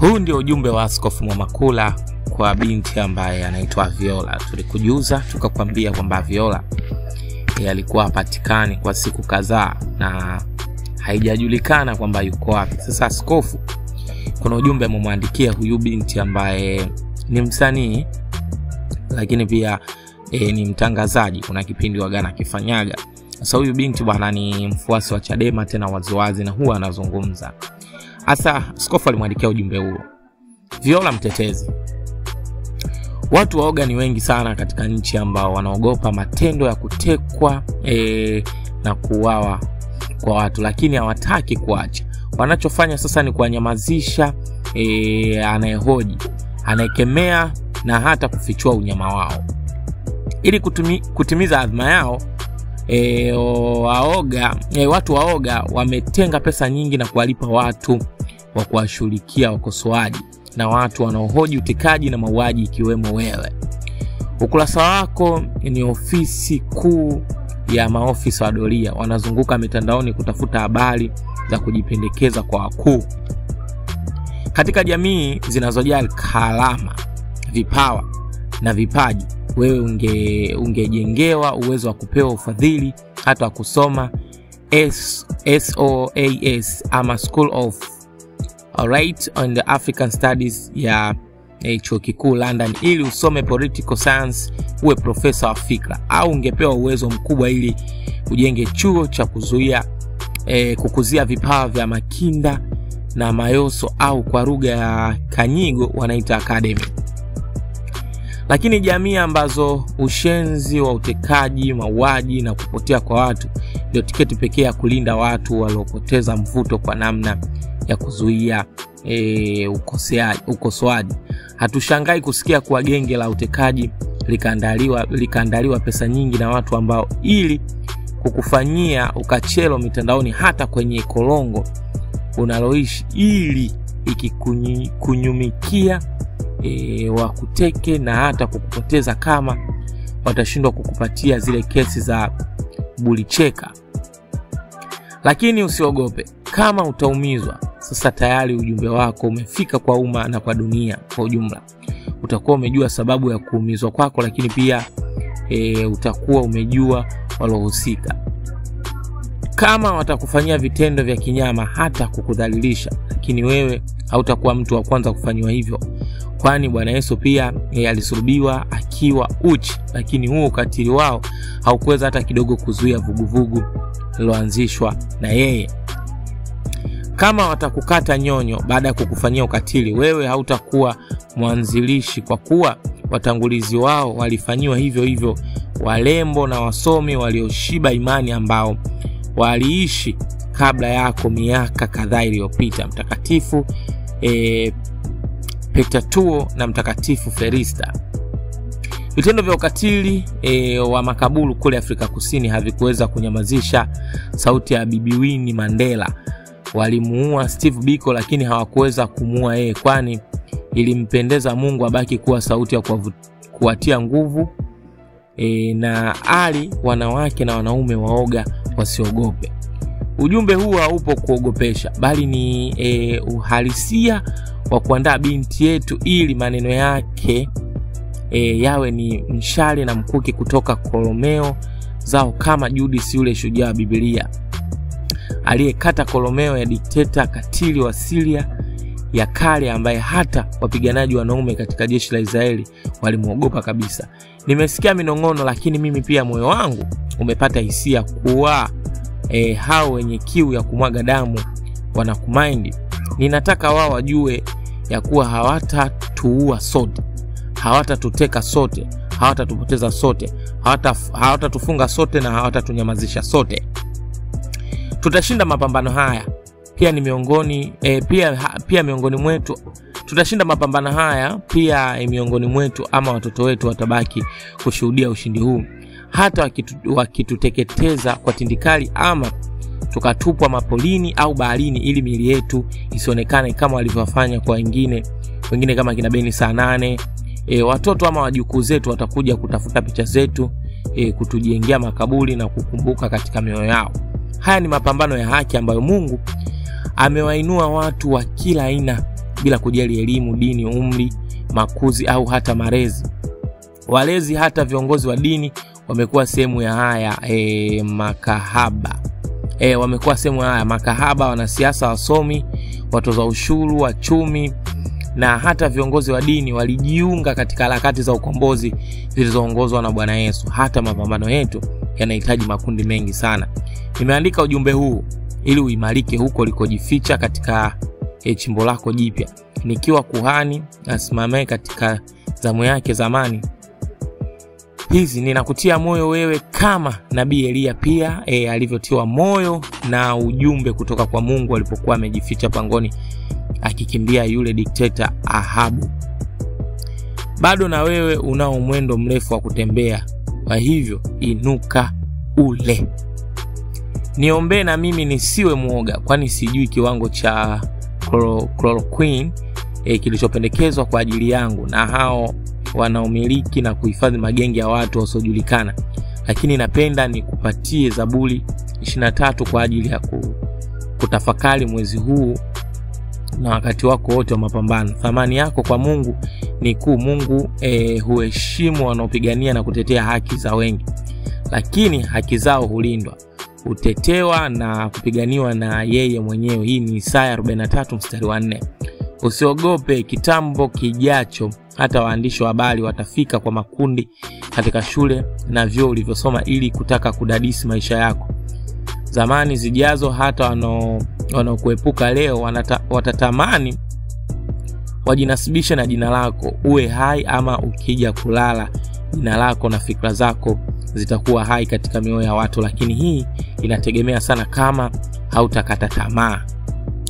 Huu ndio ujumbe wa Askofu Mwamakula kwa binti ambaye anaitwa Viola. Tulikujuza tukakwambia kwamba Viola alikuwa hapatikani kwa siku kadhaa na haijajulikana kwamba yuko wapi. Sasa askofu kuna ujumbe amemwandikia huyu binti ambaye ni msanii lakini pia ni mtangazaji, kuna kipindi wagana akifanyaga. Sasa huyu binti bwana ni mfuasi wa Chadema tena waziwazi na huwa anazungumza. Sasa askofu alimwandikia ujumbe huo. Viola mtetezi. Watu waoga ni wengi sana katika nchi ambao wanaogopa matendo ya kutekwa na kuuawa kwa watu, lakini hawataki kuacha. Wanachofanya sasa ni kuwanyamazisha anayehoji, anayekemea na hata kufichua unyama wao. Ili kutimiza azma yao, watu waoga wametenga pesa nyingi na kuwalipa watu wa kuwashughulikia wakosoaji na watu wanaohoji utekaji na mauaji ikiwemo wewe. Ukurasa wako ni ofisi kuu ya maofisa wa doria, wanazunguka mitandaoni kutafuta habari za kujipendekeza kwa wakuu. Katika jamii zinazojali kalama, vipawa na vipaji, wewe ungejengewa uwezo wa kupewa ufadhili hata wa kusoma SOAS ama School of Right on the African Studies ya chuo kikuu London ili usome political science, uwe profesa wa fikra, au ungepewa uwezo mkubwa ili ujenge chuo cha kukuzia vipawa vya Makinda na Mayoso, au kwa lugha ya Kanyigo wanaita academy. Lakini jamii ambazo ushenzi wa utekaji, mauaji na kupotea kwa watu ndio tiketi pekee ya kulinda watu waliopoteza mvuto kwa namna ya kuzuia ukosoaji. Hatushangai kusikia kuwa genge la utekaji likaandaliwa pesa nyingi na watu ambao ili kukufanyia ukachelo mitandaoni hata kwenye kolongo unaloishi, ili ikikunyumikia wakuteke na hata kukupoteza kama watashindwa kukupatia zile kesi za bulicheka. Lakini usiogope kama utaumizwa. Sasa tayari ujumbe wako umefika kwa umma na kwa dunia kwa ujumla. Utakuwa umejua sababu ya kuumizwa kwako, lakini pia utakuwa umejua walohusika. Kama watakufanyia vitendo vya kinyama hata kukudhalilisha, lakini wewe hautakuwa mtu wa kwanza kufanywa hivyo, kwani Bwana Yesu pia alisulubiwa akiwa uchi, lakini huo ukatili wao haukuweza hata kidogo kuzuia vuguvugu liloanzishwa na yeye. Kama watakukata nyonyo baada ya kukufanyia ukatili, wewe hautakuwa mwanzilishi, kwa kuwa watangulizi wao walifanyiwa hivyo hivyo, walembo na wasomi walioshiba imani ambao waliishi kabla yako miaka kadhaa iliyopita, Mtakatifu Petatuo na Mtakatifu Ferista. Vitendo vya ukatili wa makaburu kule Afrika Kusini havikuweza kunyamazisha sauti ya Bibi Winnie Mandela. Walimuua Steve Biko lakini hawakuweza kumuua yeye, kwani ilimpendeza Mungu abaki kuwa sauti ya kuwatia nguvu na wanawake na wanaume waoga wasiogope. Ujumbe huu haupo kuogopesha, bali ni uhalisia wa kuandaa binti yetu ili maneno yake yawe ni mshale na mkuki kutoka kolomeo zao, kama Judas yule shujaa wa Biblia aliyekata kolomeo ya dikteta katili wa Syria ya kale, ambaye hata wapiganaji wanaume katika jeshi la Israeli walimuogopa kabisa. Nimesikia minong'ono, lakini mimi pia moyo wangu umepata hisia kuwa hao wenye kiu ya kumwaga damu wanakumaindi. Ninataka wao wajue ya kuwa hawatatuua sote, hawatatuteka sote, hawatatupoteza sote, hawatatufunga sote na hawatatunyamazisha sote. Tutashinda mapambano haya. Pia ni miongoni miongoni mwetu tutashinda mapambano haya. Pia miongoni mwetu ama watoto wetu watabaki kushuhudia ushindi huu, hata wakituteketeza kwa tindikali ama tukatupwa mapolini au baharini, ili miili yetu isionekane kama walivyofanya kwa wengine kama kina Beni saa 8. Watoto ama wajukuu zetu watakuja kutafuta picha zetu, kutujengea makaburi na kukumbuka katika mioyo yao. Haya ni mapambano ya haki ambayo Mungu amewainua watu wa kila aina bila kujali elimu, dini, umri, makuzi au hata malezi. Walezi hata viongozi wa dini wamekuwa sehemu ya haya makahaba. Wamekuwa sehemu ya haya makahaba, wanasiasa, wasomi, watoza ushuru, wachumi na hata viongozi wa dini walijiunga katika harakati za ukombozi zilizoongozwa na Bwana Yesu. Hata mapambano yetu yanahitaji makundi mengi sana. Nimeandika ujumbe huu ili uimarike huko likojificha katika chimbo lako jipya. Nikiwa kuhani asimame katika zamu yake zamani hizi, ninakutia moyo wewe kama nabii Elia pia alivyotiwa moyo na ujumbe kutoka kwa Mungu alipokuwa amejificha pangoni akikimbia yule dikteta Ahabu. Bado na wewe unao mwendo mrefu wa kutembea, kwa hivyo inuka ule. Niombe na mimi nisiwe muoga, kwani sijui kiwango cha chloroquine kilichopendekezwa kwa ajili yangu na hao wanaomiliki na kuhifadhi magenge ya watu wasiojulikana. Lakini napenda nikupatie Zaburi 23 kwa ajili ya kutafakari mwezi huu na wakati wako wote wa mapambano. Thamani yako kwa Mungu ni kuu. Mungu huheshimu wanaopigania na kutetea haki za wengi, lakini haki zao hulindwa, utetewa na kupiganiwa na yeye mwenyewe. Hii ni Isaya 43 mstari wa 4. Usiogope, kitambo kijacho hata waandishi wa habari watafika kwa makundi katika shule na vyuo ulivyosoma ili kutaka kudadisi maisha yako. Zamani zijazo hata wanaokuepuka leo watatamani wajinasibisha na jina lako, uwe hai ama ukija kulala. Jina lako na fikra zako zitakuwa hai katika mioyo ya watu, lakini hii inategemea sana kama hautakata tamaa.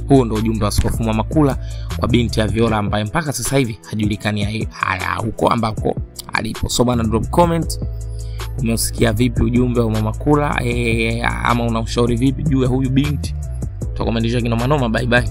Huo ndio ujumbe wa Askofu Mwamakula kwa binti ya Viola ambaye mpaka sasa hivi hajulikani haya huko ambako alipo. So bana, drop comment, umesikia vipi ujumbe wa Mwamakula ama una ushauri vipi juu ya huyu binti? Tutakomendisha kinoma noma. Bye bye.